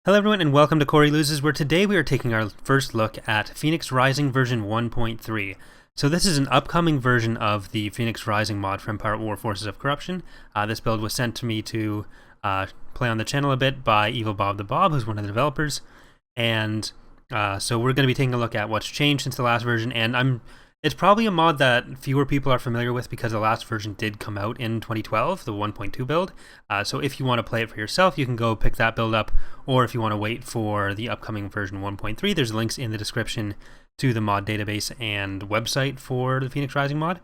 Hello everyone and welcome to Corey Loses, where today we are taking our first look at Phoenix Rising version 1.3. So this is an upcoming version of the Phoenix Rising mod from Empire at War Forces of Corruption. This build was sent to me to play on the channel a bit by Evil Bob the Bob, who's one of the developers. And so we're going to be taking a look at what's changed since the last version, and it's probably a mod that fewer people are familiar with because the last version did come out in 2012, the 1.2 build. So if you want to play it for yourself, you can go pick that build up, or if you want to wait for the upcoming version 1.3, there's links in the description to the mod database and website for the Phoenix Rising mod.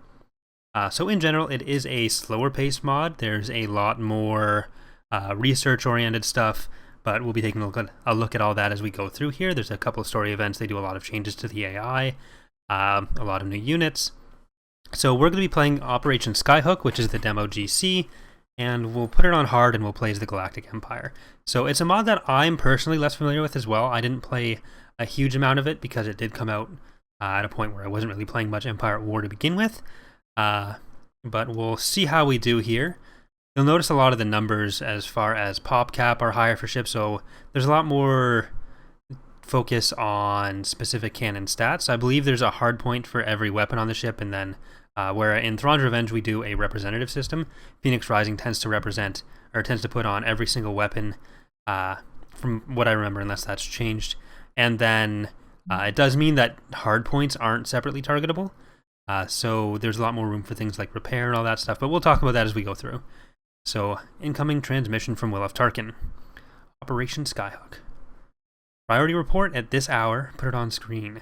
So in general, it is a slower paced mod. There's a lot more research-oriented stuff, but we'll be taking a look at all that as we go through here. There's a couple of story events. They do a lot of changes to the AI. A lot of new units. So we're going to be playing Operation Skyhook, which is the demo GC, and we'll put it on hard and we'll play as the Galactic Empire. So it's a mod that I'm personally less familiar with as well. I didn't play a huge amount of it because it did come out at a point where I wasn't really playing much Empire at War to begin with. But we'll see how we do here. You'll notice a lot of the numbers as far as pop cap are higher for ships, so there's a lot more focus on specific cannon stats. I believe there's a hard point for every weapon on the ship, and then where in Cron Drift we do a representative system, Phoenix Rising tends to put on every single weapon, from what I remember, unless that's changed. And then it does mean that hard points aren't separately targetable, so there's a lot more room for things like repair and all that stuff, but we'll talk about that as we go through. So, incoming transmission from Will of Tarkin. Operation Skyhook. Priority report at this hour, put it on screen.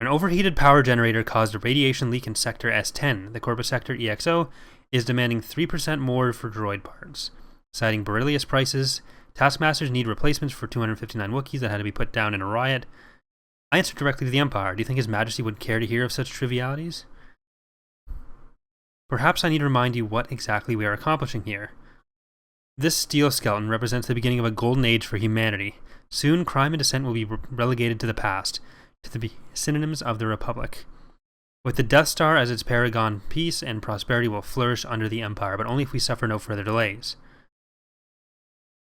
An overheated power generator caused a radiation leak in Sector S10. The Corpus Sector EXO is demanding 3% more for droid parts. Citing beryllious prices, taskmasters need replacements for 259 Wookiees that had to be put down in a riot. I answered directly to the Empire. Do you think His Majesty would care to hear of such trivialities? Perhaps I need to remind you what exactly we are accomplishing here. This steel skeleton represents the beginning of a golden age for humanity. Soon, crime and dissent will be relegated to the past, to the synonyms of the Republic. With the Death Star as its paragon, peace and prosperity will flourish under the Empire, but only if we suffer no further delays.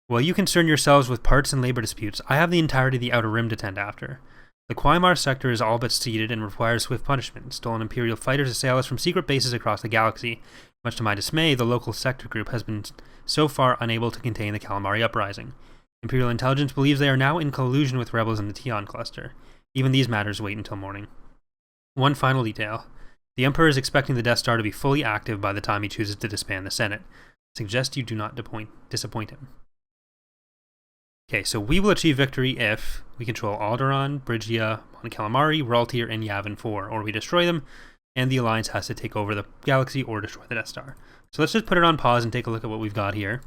While you concern yourselves with parts and labor disputes, I have the entirety of the Outer Rim to tend after. The Quaimar sector is all but ceded and requires swift punishment. Stolen Imperial fighters assail us from secret bases across the galaxy. Much to my dismay, the local sector group has been so far unable to contain the Calamari uprising. Imperial intelligence believes they are now in collusion with rebels in the Tion cluster. Even these matters wait until morning. One final detail. The Emperor is expecting the Death Star to be fully active by the time he chooses to disband the Senate. Suggest you do not disappoint him. Okay, so we will achieve victory if we control Alderaan, Brygia, Mon Calamari, Raltier, and Yavin 4, or we destroy them, and the Alliance has to take over the galaxy or destroy the Death Star. So let's just put it on pause and take a look at what we've got here.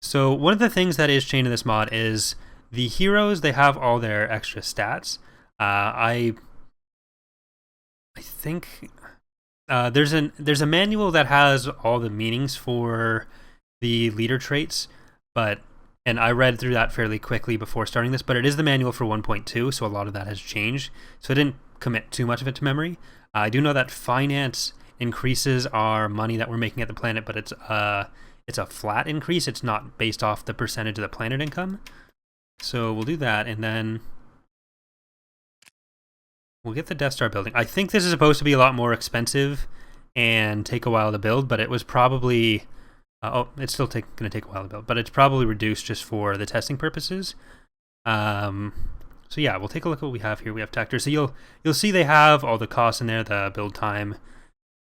So one of the things that is changed in this mod is the heroes, they have all their extra stats. I think there's a manual that has all the meanings for the leader traits, and I read through that fairly quickly before starting this, but it is the manual for 1.2, so a lot of that has changed. So I didn't commit too much of it to memory. I do know that finance increases our money that we're making at the planet, but it's a flat increase. It's not based off the percentage of the planet income. So we'll do that, and then we'll get the Death Star building. I think this is supposed to be a lot more expensive and take a while to build, but it was probably... it's still going to take a while to build, but it's probably reduced just for the testing purposes. So yeah, we'll take a look at what we have here. We have Tector. So you'll see they have all the costs in there, the build time,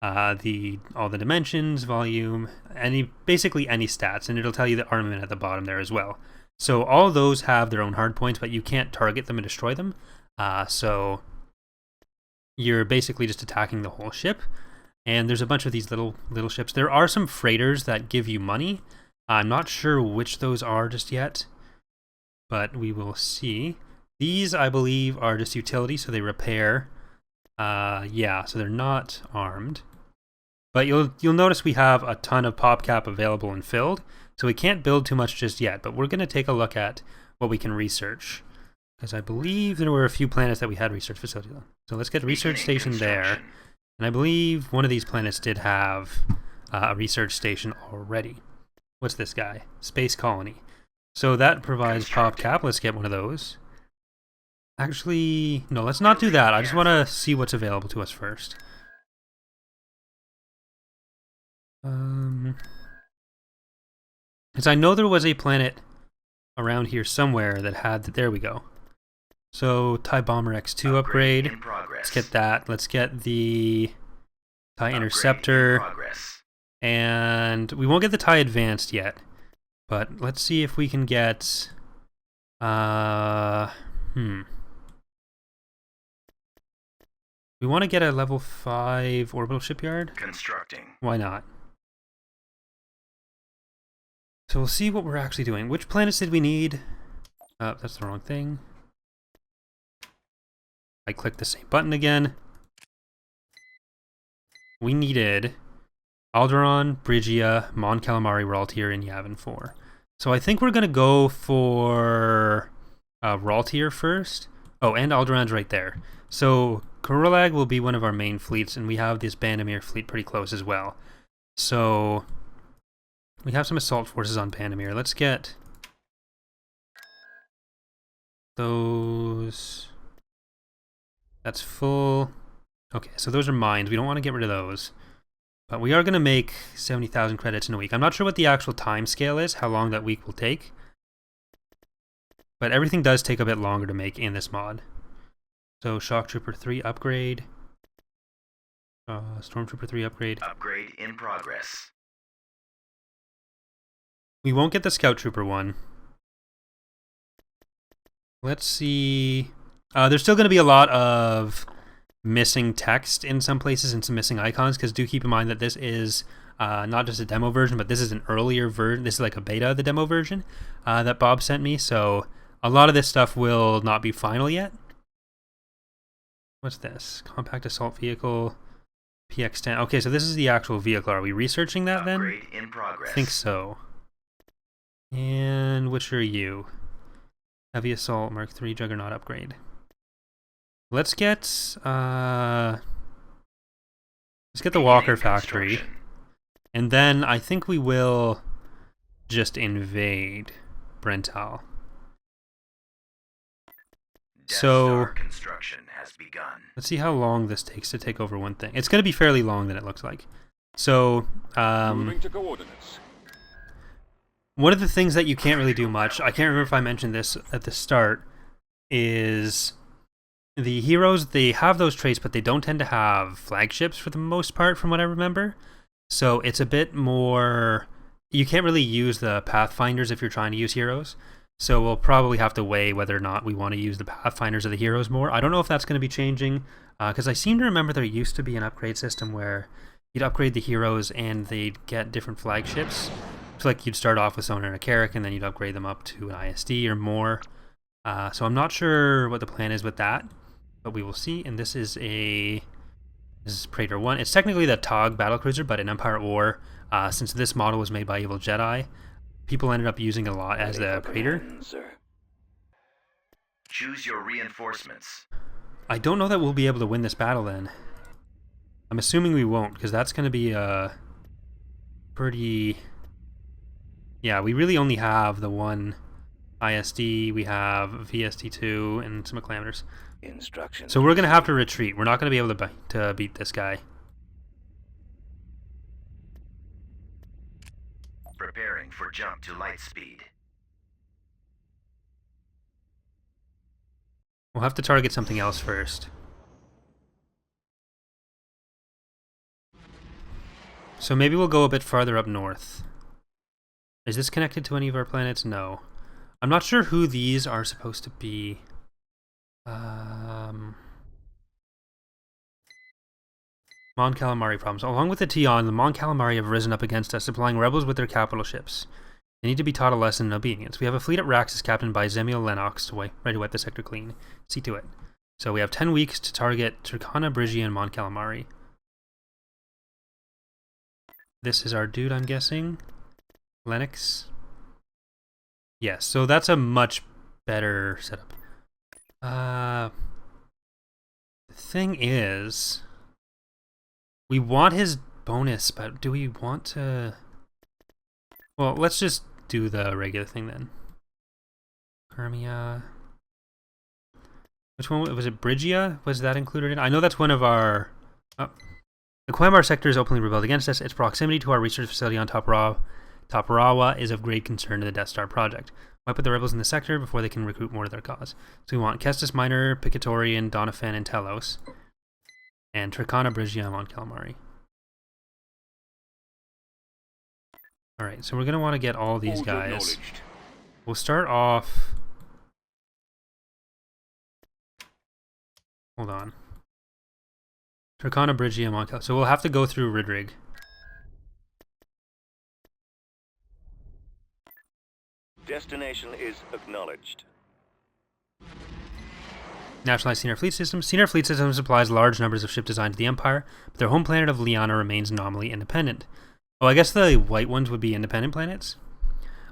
all the dimensions, volume, basically any stats, and it'll tell you the armament at the bottom there as well. So all those have their own hard points, but you can't target them and destroy them. So you're basically just attacking the whole ship. And there's a bunch of these little ships. There are some freighters that give you money. I'm not sure which those are just yet, but we will see. These, I believe, are just utility, so they repair. Yeah, so they're not armed. But you'll notice we have a ton of pop cap available and filled, so we can't build too much just yet, but we're going to take a look at what we can research, because I believe there were a few planets that we had research facilities on. So let's get a research station there. And I believe one of these planets did have a research station already. What's this guy? Space Colony. So that provides pop cap. Let's get one of those. Actually, no, let's not do that. I just want to see what's available to us first. Because I know there was a planet around here somewhere that had... There we go. So, TIE Bomber X2 upgrade. Let's get that. Let's get the TIE Interceptor. And we won't get the TIE Advanced yet. But let's see if we can get... We want to get a level 5 orbital shipyard? Constructing. Why not? So we'll see what we're actually doing. Which planets did we need? That's the wrong thing. I clicked the same button again. We needed Alderaan, Brygia, Mon Calamari, Raltier, and Yavin 4. So I think we're going to go for Raltier first. Oh, and Alderaan's right there. So Korolag will be one of our main fleets, and we have this Bandamir fleet pretty close as well. So we have some assault forces on Bandamir. Let's get those. That's full. Okay, so those are mines. We don't want to get rid of those. But we are going to make 70,000 credits in a week. I'm not sure what the actual time scale is, how long that week will take. But everything does take a bit longer to make in this mod. So Shock Trooper 3 upgrade. Stormtrooper 3 upgrade. Upgrade in progress. We won't get the Scout Trooper one. Let's see. There's still going to be a lot of missing text in some places and some missing icons, because do keep in mind that this is not just a demo version, but this is an earlier version. This is like a beta of the demo version that Bob sent me, so a lot of this stuff will not be final yet. What's this? Compact Assault Vehicle, PX-10. Okay, so this is the actual vehicle. Are we researching that then? Upgrade in progress. I think so. And which are you? Heavy Assault Mark III Juggernaut upgrade. Let's get the Walker Factory, and then I think we will just invade Brentaal. So construction has begun. Let's see how long this takes to take over one thing. It's going to be fairly long than it looks like. So Moving to coordinates. One of the things that you can't really do much, I can't remember if I mentioned this at the start, is the heroes, they have those traits, but they don't tend to have flagships for the most part, from what I remember. So it's a bit more... You can't really use the Pathfinders if you're trying to use heroes. So we'll probably have to weigh whether or not we want to use the Pathfinders or the heroes more. I don't know if that's going to be changing, because I seem to remember there used to be an upgrade system where you'd upgrade the heroes and they'd get different flagships. So like you'd start off with someone in a Carrack and then you'd upgrade them up to an ISD or more. So I'm not sure what the plan is with that, but we will see. And this is Praetor 1. It's technically the TOG battlecruiser, but in Empire at War, since this model was made by Evil Jedi, people ended up using it a lot as the Praetor. Choose your reinforcements. I don't know that we'll be able to win this battle then. I'm assuming we won't, because that's going to be pretty... Yeah, we really only have the one ISD, we have VST2, and some acclamators. Instructions. So we're going to have to retreat. We're not going to be able to beat this guy. Preparing for jump to light speed. We'll have to target something else first. So maybe we'll go a bit farther up north. Is this connected to any of our planets? No. I'm not sure who these are supposed to be. Mon Calamari problems. Along with the Tion, the Mon Calamari have risen up against us, supplying rebels with their capital ships. They need to be taught a lesson in obedience. We have a fleet at Raxus captained by Zemiel Lennox, ready to wipe the sector clean. See to it. So we have 10 weeks to target Turkana, Brygia, and Mon Calamari. This is our dude, I'm guessing. Lennox. Yes, so that's a much better setup. The thing is, we want his bonus, but do we want to... Well, let's just do the regular thing then. Hermia. Which one was it? Brygia? Was that included in? I know that's one of our. Oh. The Quambar sector is openly rebelled against us. Its proximity to our research facility on Toparawa is of great concern to the Death Star project. Wipe out the rebels in the sector before they can recruit more to their cause. So we want Kestis Minor, Picatorian, Doniphan, and Telos. And Tricana, Brygia, on Calamari. Alright, so we're going to want to get all these guys. We'll start off... Hold on. Tricana, Brygia, Moncal. So we'll have to go through Rudrig. Destination is acknowledged. Nationalized Senior Fleet System. Senior Fleet System supplies large numbers of ship design to the Empire, but their home planet of Liana remains nominally independent. Oh, I guess the white ones would be independent planets?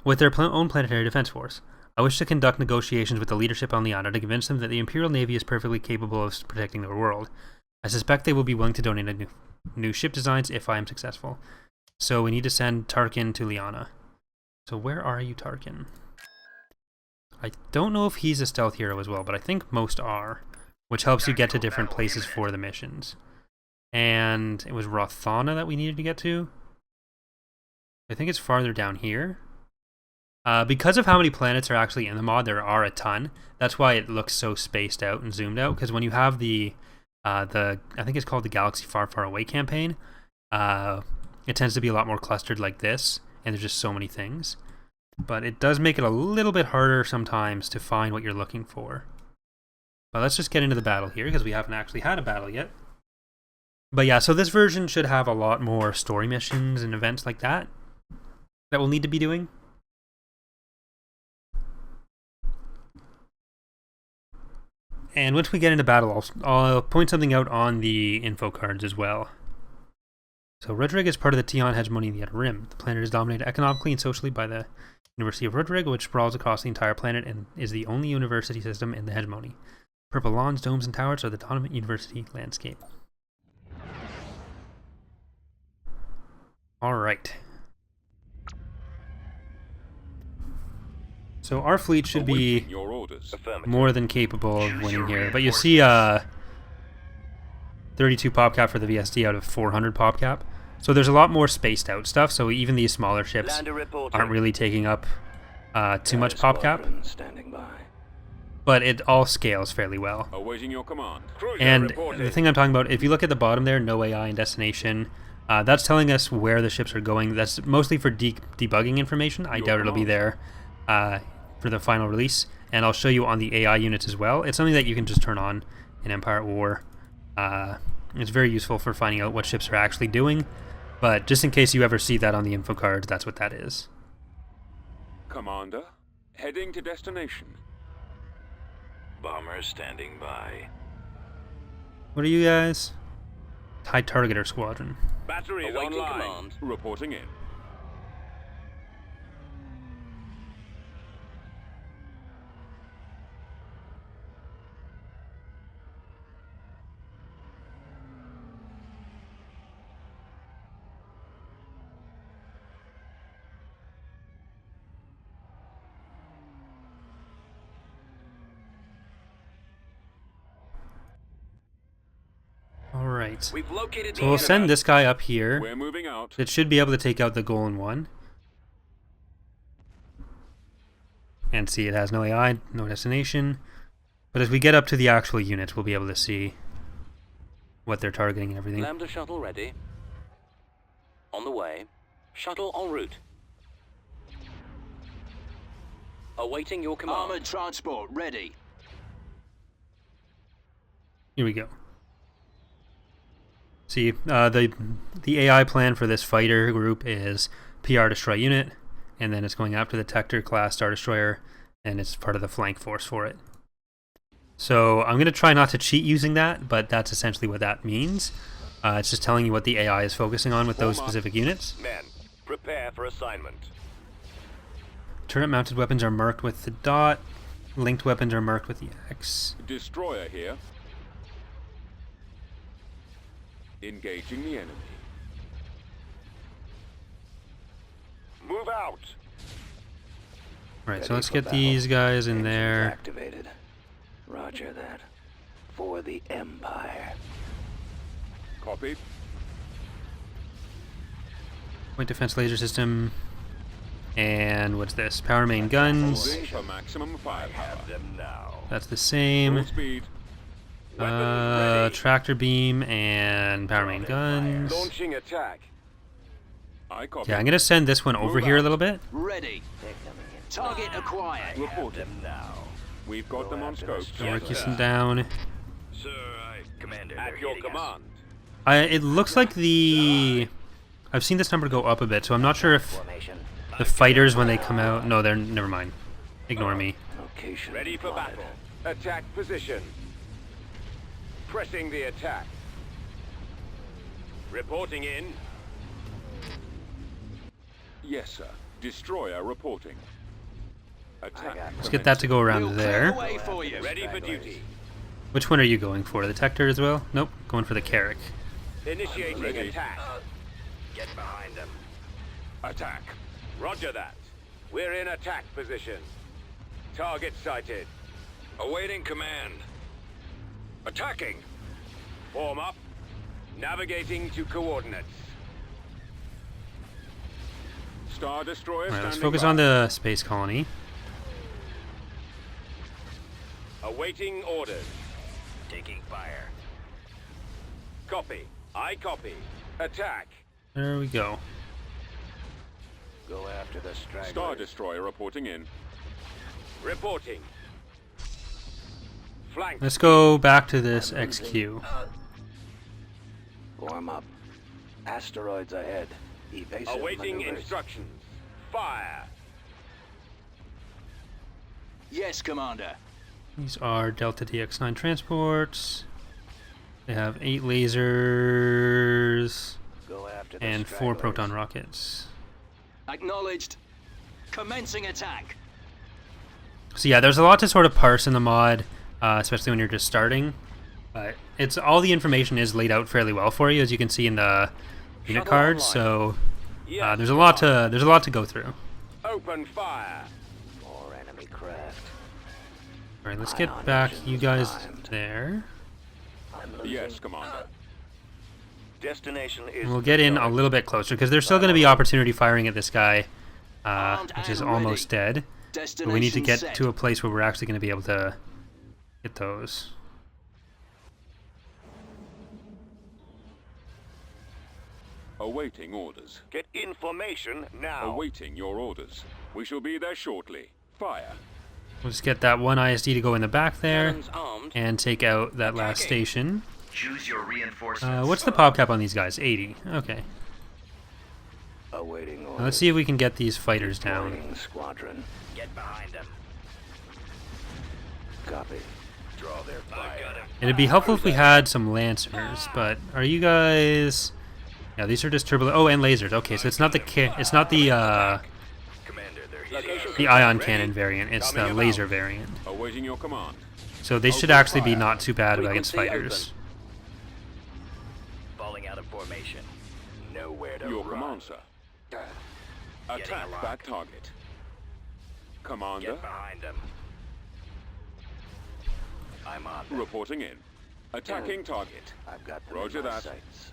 With their own planetary defense force. I wish to conduct negotiations with the leadership on Liana to convince them that the Imperial Navy is perfectly capable of protecting their world. I suspect they will be willing to donate new ship designs if I am successful. So we need to send Tarkin to Liana. So where are you, Tarkin? I don't know if he's a stealth hero as well, but I think most are, which helps you get to different places for the missions. And it was Rothana that we needed to get to. I think it's farther down here. Because of how many planets are actually in the mod, there are a ton. That's why it looks so spaced out and zoomed out, because when you have the I think it's called the Galaxy Far, Far Away campaign, it tends to be a lot more clustered like this, and there's just so many things. But it does make it a little bit harder sometimes to find what you're looking for. But let's just get into the battle here, because we haven't actually had a battle yet. But yeah, so this version should have a lot more story missions and events like that we'll need to be doing. And once we get into battle, I'll point something out on the info cards as well. So Rudrig is part of the Tion hegemony in the Outer Rim. The planet is dominated economically and socially by the University of Rudrig, which sprawls across the entire planet and is the only university system in the hegemony. Purple lawns, domes, and towers are the dominant university landscape. Alright. So our fleet should be more than capable of winning here. But you see 32 pop cap for the VSD out of 400 pop cap. So there's a lot more spaced out stuff, so even these smaller ships aren't really taking up too much pop cap. But it all scales fairly well. Awaiting your command. And the thing I'm talking about, if you look at the bottom there, no AI and destination, that's telling us where the ships are going. That's mostly for debugging information. I doubt it'll be there for the final release. And I'll show you on the AI units as well. It's something that you can just turn on in Empire at War. It's very useful for finding out what ships are actually doing. But just in case you ever see that on the info cards, that's what that is. Commander, heading to destination. Bomber standing by. What are you guys? TIE Targeter Squadron. Battery is Awaiting online. command. Reporting in. Alright. We've located the So we'll send this guy up here. We're moving out. It should be able to take out the Golan 1. And see, it has no AI, no destination. But as we get up to the actual units, we'll be able to see what they're targeting and everything. Lambda shuttle ready. On the way. Shuttle en route. Awaiting your command. Armored transport ready. Here we go. See, the AI plan for this fighter group is PR destroy unit, and then it's going after the Tector class Star Destroyer, and it's part of the flank force for it. So I'm going to try not to cheat using that, but that's essentially what that means. It's just telling you what the AI is focusing on with those specific units. Men, prepare for assignment. Turret-mounted weapons are marked with the dot. Linked weapons are marked with the X. Destroyer here. Engaging the enemy. Move out. Out. Right, so let's get these guys in there. Activated. Roger that. For the Empire. Copy. Point defense laser system. And what's this? Power main guns. Moving for maximum firepower. Them now. That's the Full same. speed. Weapons ready. Tractor beam and power main guns. Launching attack. I copy. Yeah, I'm gonna send this one over Move here a out. little bit. Ready. Target acquired. Report. Them now. We've got them on scope. So we're kissing down. Sir, Commander, At your command. It looks like the... I've seen this number go up a bit, so I'm not sure if Formation. the fighters, when they come out... No, they're... Never mind. Ignore me. Location. Ready for plotted. battle. Attack position. Pressing the attack. Reporting in. Yes, sir. Destroyer reporting. Attack. Let's get that to go around We'll clear there. the way for you. Ready for duty. Which one are you going for? The Detector as well? Nope. Going for the Carrick. Initiating Ready. attack. Get behind them. Attack. Roger that. We're in attack position. Target sighted. Awaiting command. Attacking. Form up. Navigating to coordinates. Star Destroyer Alright, let's standing focus by. on the space colony. Awaiting orders. Taking fire. Copy. I copy. Attack. There we go. Go after the stragglers. Star Destroyer reporting in. Reporting. Flank. Let's go back to this XQ. Form up. Asteroids ahead. Evasive Awaiting maneuvers. instructions. Fire. Yes, Commander. These are Delta DX9 transports. They have 8 lasers Go after the and 4 stragglers. proton rockets. Acknowledged. Commencing attack. So yeah, there's a lot to sort of parse in the mod, especially when you're just starting. But it's all the information is laid out fairly well for you, as you can see in the unit Shuttle cards. online. So Yes. there's a lot to go through. Open fire. More enemy craft. All right, let's Ion get back engines you guys primed. there. I'm losing. Yes, Commander. Destination is. And we'll get in a little bit closer because there's still going to be opportunity firing at this guy, which is and almost dead. Destination But we need to get set. to a place where we're actually going to be able to get those. Awaiting orders. Get information now. Awaiting your orders. We shall be there shortly. Fire. We'll just get that one ISD to go in the back there Cannons armed. and take out that last station. Choose your reinforcements. What's the pop cap on these guys? 80. Okay. Awaiting orders. Now let's see if we can get these fighters down. Deploying Squadron. Get behind them. Copy. Draw their fire. It'd be helpful if we had some lancers, but are you guys? Yeah, these are just turbo. Oh, and lasers. Okay, so it's not the Commander, they're hitting. the ion cannon variant. It's the Coming laser about. variant. Awaiting your command. So they should Open actually be fire. not too bad against Frequency fighters. Falling out of formation. Nowhere to Your run. command, sir. Attack locked. that target. Commander, Get behind them. I'm on them. reporting in. Attacking target. I've got them Roger in my that. sights.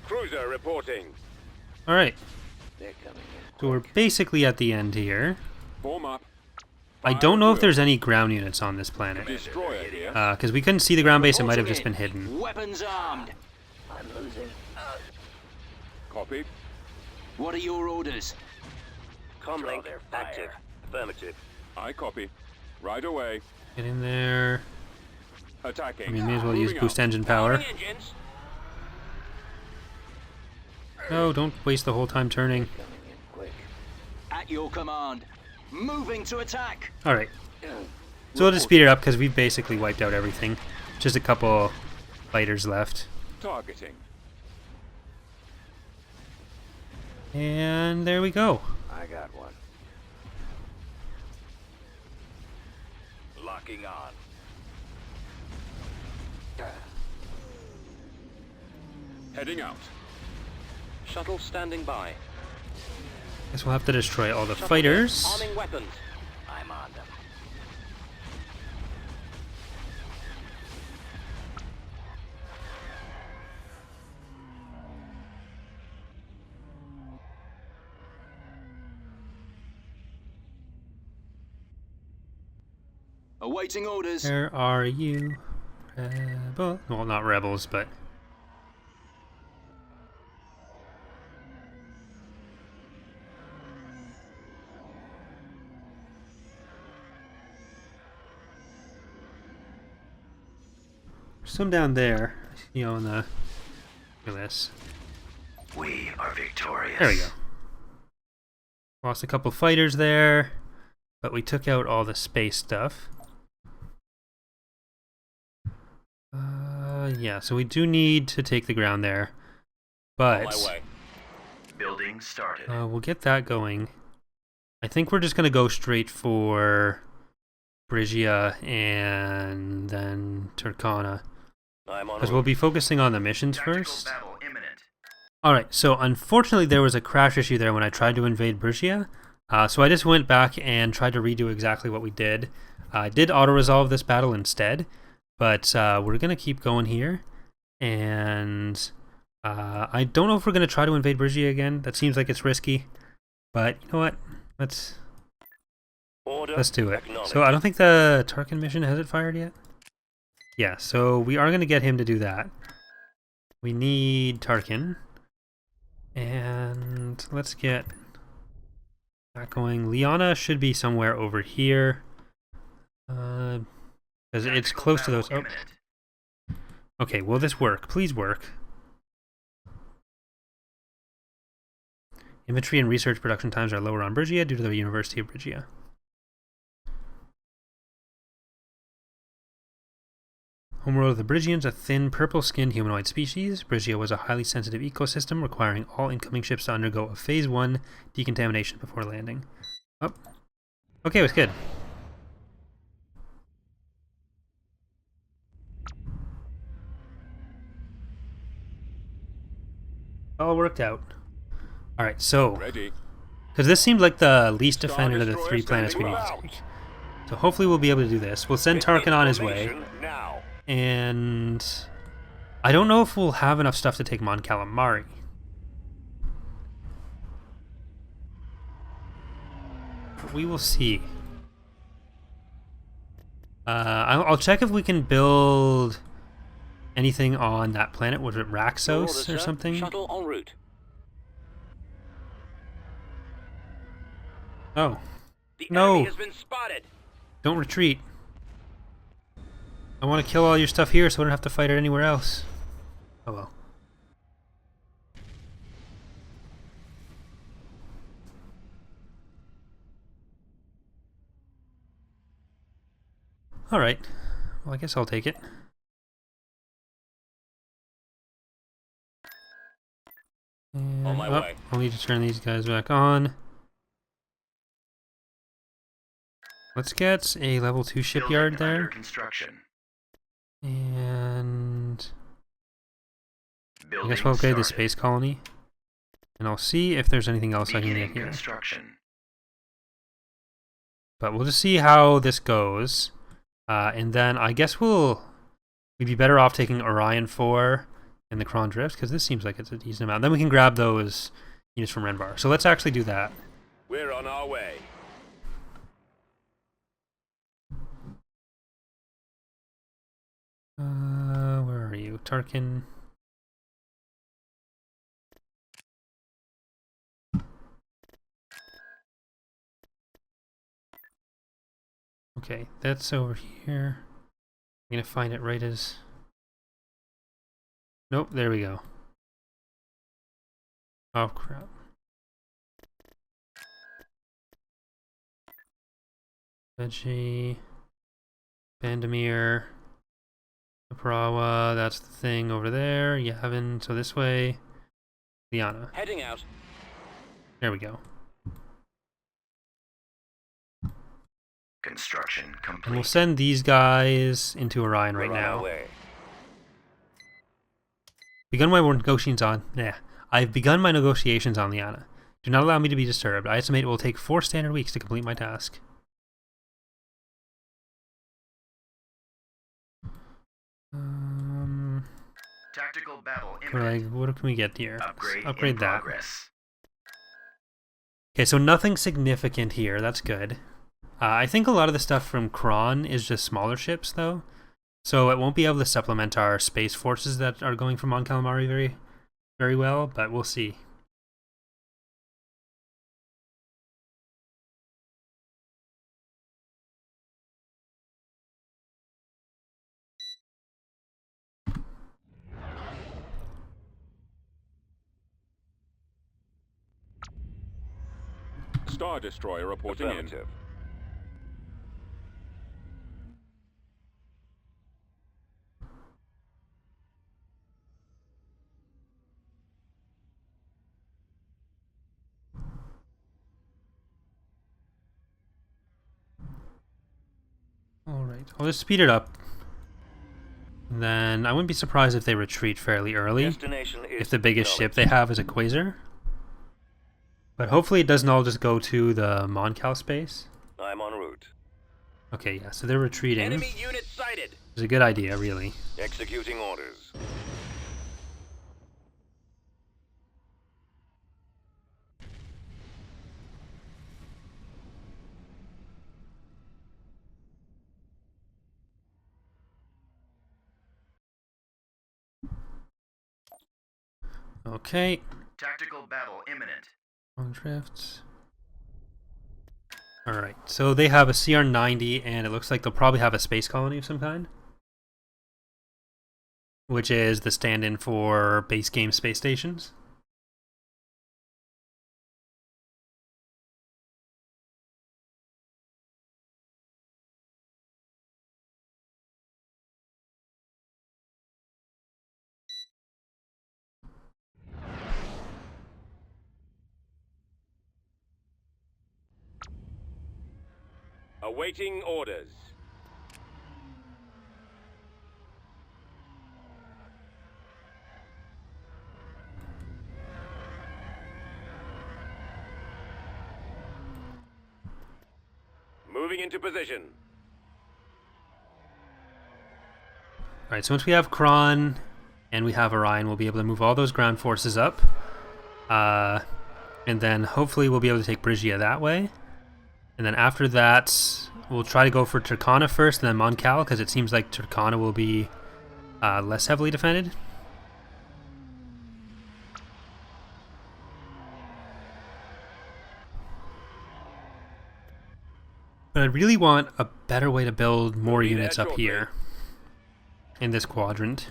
Cruiser reporting. All right, They're coming in. so we're basically at the end here. Form up. I don't know if there's any ground units on this planet, Destroyer here. because we couldn't see the ground base. It might have just been hidden. Weapons armed. I'm losing. Copy. What are your orders? Comlink active. Affirmative. I copy. Right away. Get in there. Attacking. I mean, may as well use Moving boost out. engine power. Engines. No, don't waste the whole time turning. Coming in quick. At your command. Moving to attack. All right. So we'll just speed it up because we've basically wiped out everything. Just a couple fighters left. Targeting. And there we go. I got one. Locking on. Heading out. Shuttle standing by. Guess we'll have to destroy all the Shuttle fighters. arming weapons. I'm on them. Awaiting orders. Where are you? Rebel? Well, not rebels, but... some down there, you know, in the... Look at this. We are victorious. There we go. Lost a couple fighters there, but we took out all the space stuff. Yeah, so we do need to take the ground there, On my but way. Building started. we'll get that going. I think we're just going to go straight for Brigia and then Turkana, I'm on because route. we'll be focusing on the missions Tactical first. battle imminent. Alright, so unfortunately there was a crash issue there when I tried to invade Brigia. So I just went back and tried to redo exactly what we did. I did auto-resolve this battle instead, but we're going to keep going here. And I don't know if we're going to try to invade Brigia again. That seems like it's risky. But you know what? Let's do it. So I don't think the Tarkin mission, has it fired yet? Yeah, so we are going to get him to do that. We need Tarkin. And let's get that going. Liana should be somewhere over here. Because it's Tactical close to battle those... Oh. imminent. Okay, will this work? Please work. Inventory and research production times are lower on Brigia due to the University of Brigia. Homeworld of the Brigians, a thin, purple-skinned humanoid species. Brigia was a highly sensitive ecosystem requiring all incoming ships to undergo a Phase 1 decontamination before landing. Oh. Okay, it was good. All worked out. Alright, so... Ready. because this seemed like the least Star defended of the Destroyer three planets we standing need to by. take. So hopefully we'll be able to do this. We'll send Tarkin on his way. Formation Now. And I don't know if we'll have enough stuff to take Mon Calamari. But we will see. I'll check if we can build anything on that planet. Was it Raxos Orders, or sir. something? Shuttle en route. Oh, The No. enemy has been spotted. don't retreat. I want to kill all your stuff here so I don't have to fight it anywhere else. Oh well. Alright. Well, I guess I'll take it. And, On my way. I'll need to turn these guys back on. Let's get a level 2 shipyard Building under there. construction. And I Building guess we'll upgrade the started. space colony. And I'll see if there's anything else I can Beginning get here. construction. But we'll just see how this goes. And then I guess we'd be better off taking Orion IV and the Cron Drift, because this seems like it's a decent amount. Then we can grab those units from Renvar. So let's actually do that. We're on our way. Where are you? Tarkin. Okay, that's over here. I'm gonna find it right as... Nope, there we go. Oh, crap. Veggie. Bandamir. Aprawa, that's the thing over there. Yavin, so this way. Liana. Heading out. There we go. Construction And complete. we'll send these guys into Orion right We're on our now. way. Begun my negotiations on... Yeah. I've begun my negotiations on Liana. Do not allow me to be disturbed. I estimate it will take 4 standard weeks to complete my task. Tactical battle Like, imminent. what can we get here? Upgrade, Upgrade in that. progress. Okay, so nothing significant here. That's good. I think a lot of the stuff from Cron is just smaller ships, though. So it won't be able to supplement our space forces that are going from Mon Calamari very, very well, but we'll see. Star Destroyer reporting in. Affirmative. Alright, I'll just speed it up. Then I wouldn't be surprised if they retreat fairly early, Destination is if the biggest ship they have is a Quasar. But hopefully it doesn't all just go to the Mon Cal space. I'm en route. Okay, yeah, so they're retreating. Enemy unit sighted. It's a good idea, really. Executing orders. Okay. Tactical battle imminent. Cron Drift. Alright, so they have a CR-90, and it looks like they'll probably have a space colony of some kind. Which is the stand-in for base game space stations. Awaiting orders. Moving into position. Alright, so once we have Cron and we have Orion, we'll be able to move all those ground forces up. And then hopefully we'll be able to take Brigia that way. And then after that, we'll try to go for Turkana first and then Mon Cal, because it seems like Turkana will be less heavily defended. But I really want a better way to build more We'll be units there up shortly. here in this quadrant.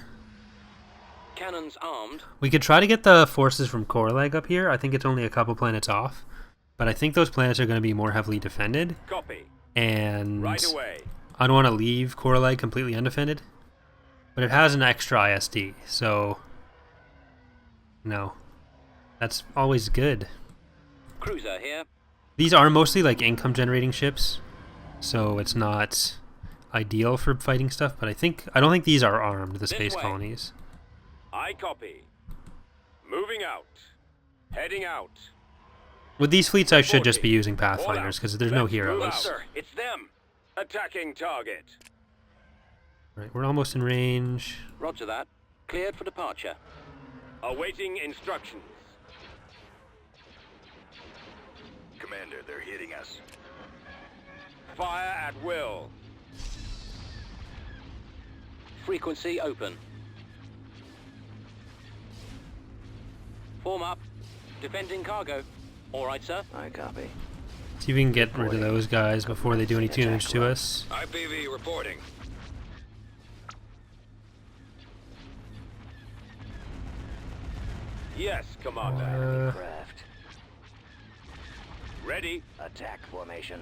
Cannons armed. We could try to get the forces from Korleg up here. I think it's only a couple planets off. But I think those planets are going to be more heavily defended. Copy. And Right away. I don't want to leave Korleg completely undefended. But it has an extra ISD, so no. That's always good. Cruiser here. These are mostly like income generating ships, so it's not ideal for fighting stuff, but I don't think these are armed, the space way. colonies. I copy. Moving out. Heading out. With these fleets I should just 40. be using All Pathfinders, out. because there's no Let's move out. heroes. Sir, it's them. Attacking target. Right, we're almost in range. Roger that. Cleared for departure. Awaiting instructions. Commander, they're hitting us. Fire at will. Frequency open. Form up. Defending cargo. All right, sir. I copy. See if we can get rid of those guys before they do any damage to us. IPV reporting. Yes, Commander. Craft. Ready. Attack formation.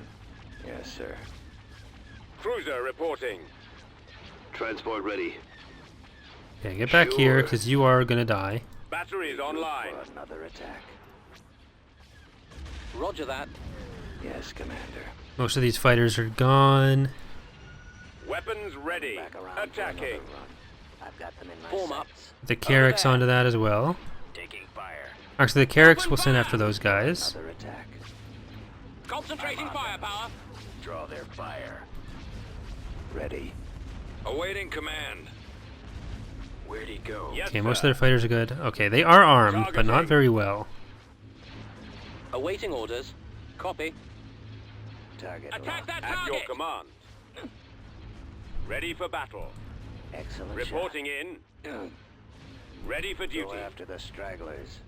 Yes, sir. Cruiser reporting. Transport ready. Okay, get back here, because you are going to die. Batteries online. For another attack. Roger that. Yes, Commander. Most of these fighters are gone. Weapons ready. Back around for another Attacking. run. I've got them in my Form up. sights. The Carracks onto that as well. Taking fire. Actually, the Carracks will send after those guys. Another attack. Concentrating firepower. Draw their fire. Ready. Awaiting command. Where'd he go? Yes, Okay, most of sir. their fighters are good. Okay, they are armed, but not very well. Awaiting orders. Copy. Target Attack locked. that At your target. command. Ready for battle. Excellent Reporting in. shot. Ready for Go duty. after the stragglers.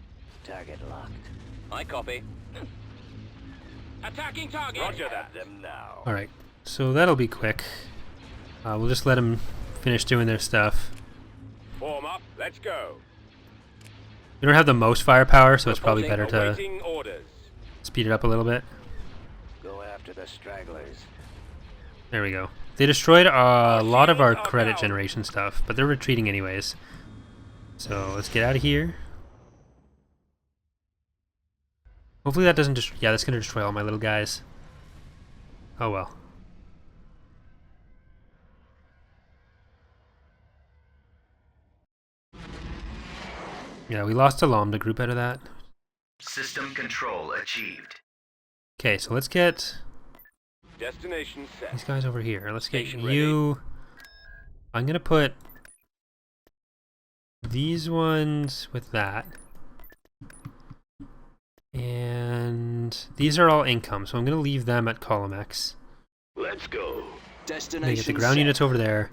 Target locked. I copy. Attacking target. Roger that. Them now. Alright, so that'll be quick. We'll just let them finish doing their stuff. Form up. Let's go. We don't have the most firepower, so it's probably better to Awaiting orders. speed it up a little bit. Go after the stragglers. There we go. They destroyed a lot of our credit generation stuff, but they're retreating anyways. So let's get out of here. Hopefully that doesn't destroy... Yeah, that's going to destroy all my little guys. Oh well. Yeah, we lost a Lambda group out of that. System control achieved. Okay, so let's get Destination these set. guys over here. Let's get Station ready. you... I'm going to put these ones with that. And these are all income, so I'm going to leave them at column X. Let's go. I'm going to Destination get the ground set. units over there.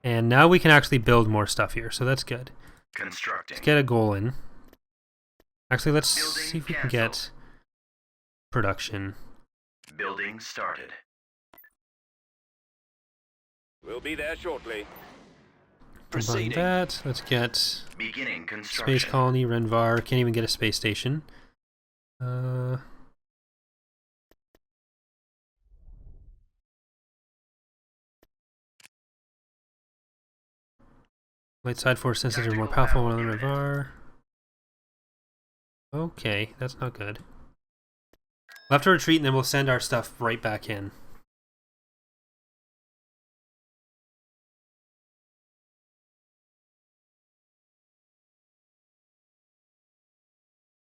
And now we can actually build more stuff here, so that's good. Constructing. Let's get a goal in. Actually, let's Building see if we can cancelled. get production. Building started. We'll be there shortly. Combine Proceeding. that. Let's get Beginning construction. Space Colony, Renvar. Can't even get a space station. Light side force sensors are more powerful than Renvar. Okay, that's not good. We'll have to retreat and then we'll send our stuff right back in.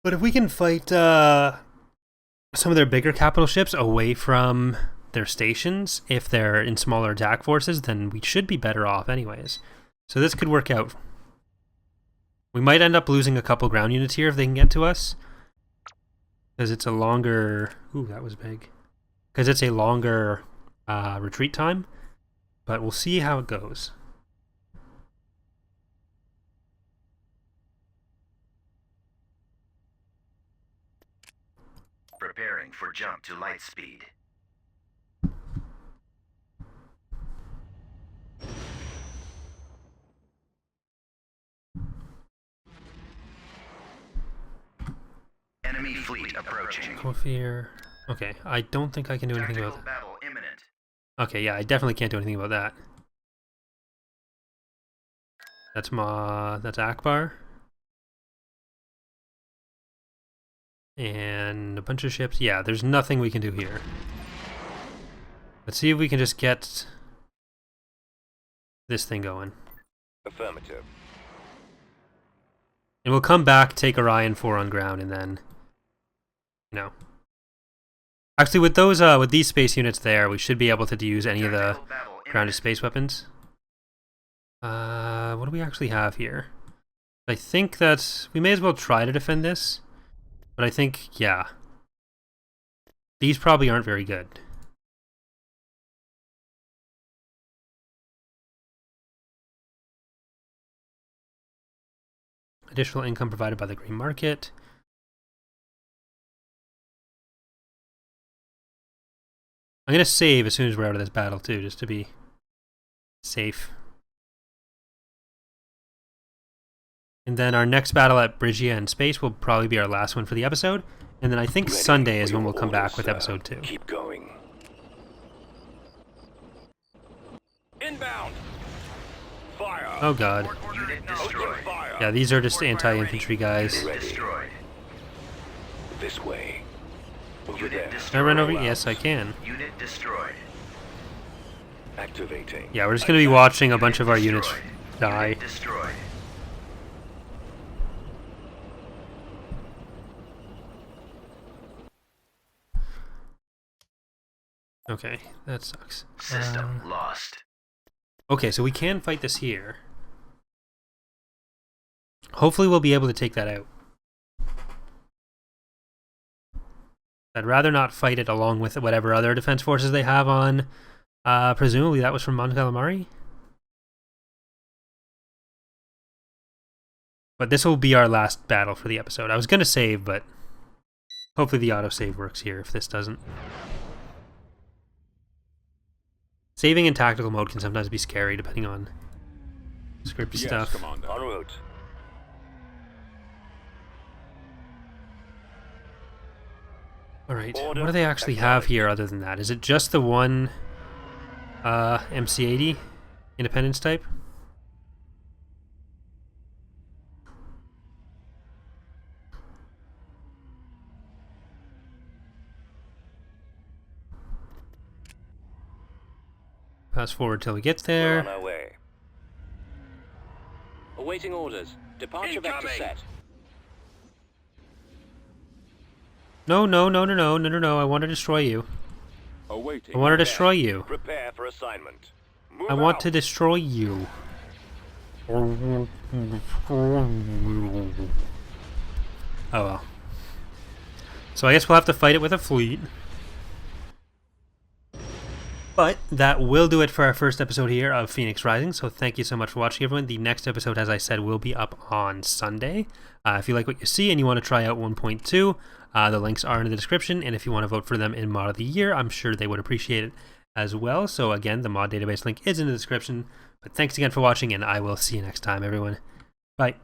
But if we can fight some of their bigger capital ships away from their stations, if they're in smaller attack forces, then we should be better off anyways. So this could work out. We might end up losing a couple ground units here if they can get to us. Because it's a longer... Ooh, that was big. Because it's a longer retreat time. But we'll see how it goes. Preparing for jump to light speed. Enemy fleet approaching. Kofir. Okay, I don't think I can do anything Tactical about that. battle imminent. Okay, yeah, I definitely can't do anything about that. That's Akbar. And a bunch of ships. Yeah, there's nothing we can do here. Let's see if we can just get this thing going. Affirmative. And we'll come back, take Orion IV on ground, and then... No. Actually, with those, with these space units there, we should be able to use any of the Tactical battle grounded imminent. space weapons. What do we actually have here? I think that we may as well try to defend this. But I think, yeah. These probably aren't very good. Additional income provided by the green market. I'm going to save as soon as we're out of this battle too, just to be safe. And then our next battle at Bridgia in space will probably be our last one for the episode. And then I think Sunday is when we'll come back with episode 2. Keep going. Inbound. Fire. Oh god. Unit destroyed. Open fire. Yeah, these are just anti-infantry guys. Unit destroyed. This way. Over Unit there. Can I destroyed. run over? Yes, I can. Unit destroyed. Activating. Yeah, we're just going to be watching a bunch of our units Destroyed. die. Unit destroyed. Okay, that sucks. System lost. Okay, so we can fight this here. Hopefully we'll be able to take that out. I'd rather not fight it along with whatever other defense forces they have on. Presumably that was from Mon Calamari. But this will be our last battle for the episode. I was going to save, but hopefully the autosave works here if this doesn't. Saving in tactical mode can sometimes be scary depending on scripty Yes, stuff. Commander. En route. Alright, what Order do they actually have here other than that? Is it just the one MC-80 Independence type? Fast forward till we get We're on there. our way. Awaiting orders. Departure vector Incoming! set. No, I want to destroy you. Awaiting. I want to destroy you. Prepare for assignment. Move I want out. to destroy you. Oh well. So I guess we'll have to fight it with a fleet. But that will do it for our first episode here of Phoenix Rising. So thank you so much for watching, everyone. The next episode, as I said, will be up on Sunday. If you like what you see and you want to try out 1.2, the links are in the description. And if you want to vote for them in Mod of the Year, I'm sure they would appreciate it as well. So again, the mod database link is in the description. But thanks again for watching, and I will see you next time, everyone. Bye.